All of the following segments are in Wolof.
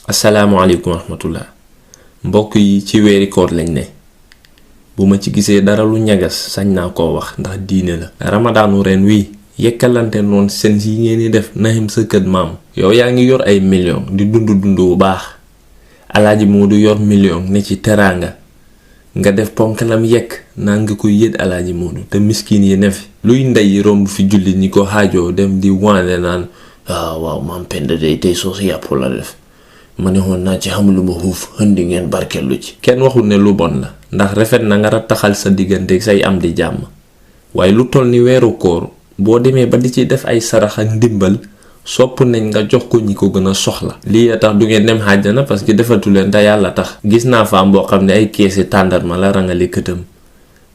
asalaamaaleykum wa rahmatullah mbokk yi ci weeri koor lañ ne bu ma ci gisee dara lu ñagas sañ naa koo wax ndax diine la ramadaanu ren wi yekkalante noonu seen yi ngeen di def naxim sa kër maam yow yaa ngi yor ay million di dund bu baax alaaji Moodu yor million ne ci teraanga nga def ponkalam yekk naan nga koy yët alaaji Moodu te miskin yi ne fi luy ndey romb fi julli ñi ko xaajoo dem di waane naan waaw maam Penda day tey soosu yàpp la def ma ne woon naa ci xam lu ma xuuf xëndi ngeen barkeelu ci kenn waxul ne lu bon la ndax rafet na nga rattaxal sa diggante say am di jàmm waaye lu toll ni weeru koor boo demee ba di ci def ay sarax ak ndimbal sopp nañ nga jox ko ñi ko gën a soxla lii tax du ngeen dem xàjjana parce que defatu leen te yàlla tax gis naa faam boo xam ne ay keesi tàndarma la rangale këtam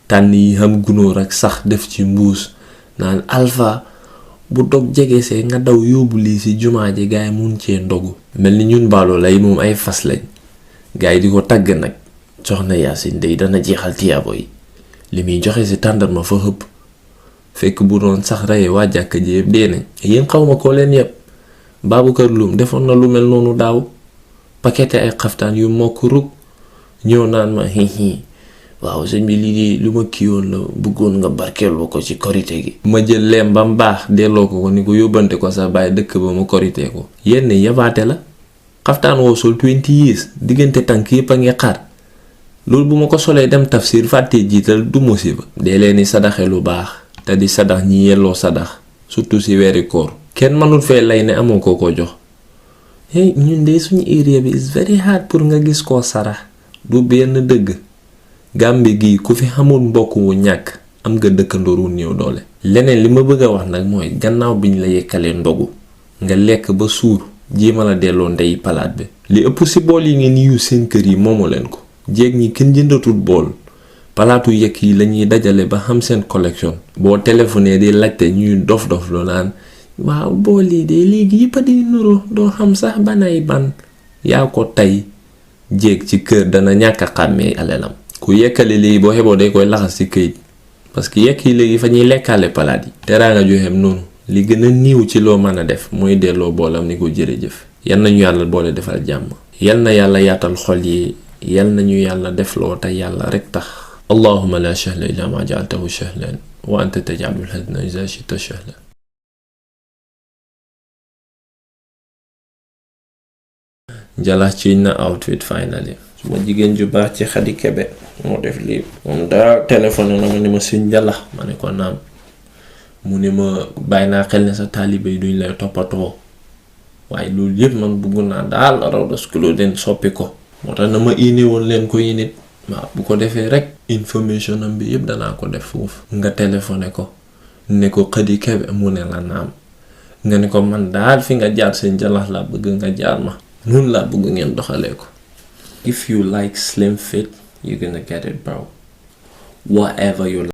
tànn yi xam gunóor ak sax def ci mbuus naan alpha bu dog jegesee nga daw yóbbu lii ci jumaa ji gaay mun cee ndogu mel ni ñun baaloo lay moom ay fas lañ gaay di ko tagg nag soxna Yaasin day dana jeexal tiyaabo yi li muy joxe ci tàndarma fa xëpp fekk bu doon sax reye waa jàkka ji yëpp dee nañ yéen xawma ko leen yëpp Babacar Loum defoon na lu mel noonu daaw pakete ay xaftaan yu mokk rug ñëw naan ma waaw sëñ bi lii lu ma kiiwoon la bëggoon nga barkeeloo ko ci korite gi ma jël leem ba mu baax delloo ko ni ko yóbbante ko sa bàyyi dëkk ba ma korite ko yenn yabaate la xaftaan woo sol 20 years diggante tànk yëpp a ngi xaar loolu bu ma ko solee dem tafsir fàttee jiital du musiba dee leen ni sadaxe lu baax te di sadax ñi yelloo sadax surtout ci weeri koor kenn mënul fee lay ne amoo ko jox ñun de suñu area bi is very hard pour nga gis koo sarax du benn dëgg Gàmbi gi ku fi xamul mbokk wu ñàkk am nga dëkkandoor wu néew doole leneen li ma bëgg a wax nag mooy gannaaw biñ la yekkalee ndogu nga lekk ba suur jéema la delloo ndey palaat bi li ëpp ci bool yi ngeen yu seen kër yi moomu leen ko jéeg ñi kenn jëndatul bool palaatu yekk yi lañuy dajale ba xam seen collection boo téléphoné di laajte ñuy dof lu naan waaw bool yi de léegi yëpp a di nuru doo xam sax banay ban yaa ko tey jéeg ci kër dana ñàkk a xàmmee alelam ku yekkale léegi boo xeboo day koy laxas ci këyit parce que yekk yi léegi fa ñuy lekkaale palaat yi teraanga joxeem noonu li gën a niiw ci loo mën a def mooy delloo boolam ni ko jërëjëf yal nañu yàlla boole defal jàmm yal na yàlla yaatal xol yi yal nañu yàlla def loo te yàlla rek tax allahumma la sahla illa ma ja'altahu sahlan wa anta taj'alul hazna idha shi'ta sahlan Jalax ci na outfit finally suma jigéen ju baax ci Xadi Kebe moo def lii moom daa téléphone na ma ni ma suñ Jalax ma ne ko naam mu ne ma bàyyi naa xel ne sa taalibe yi duñ lay toppatoo waaye loolu yëpp man bëgg naa daal Rawda School den soppi ko moo tax na ma ine woon leen ko yi nit waaw bu ko defee rek information am bi yëpp danaa ko def foofu nga téléphoné ko ne ko Xadi Kebe mu ne la naam nga ne ko man daal fi nga jaar seen Jalax laa bëgg nga jaar ma noonu laa bëgg ngeen doxalee ko. If you like slim fit, you're gonna get it, bro. Whatever you like.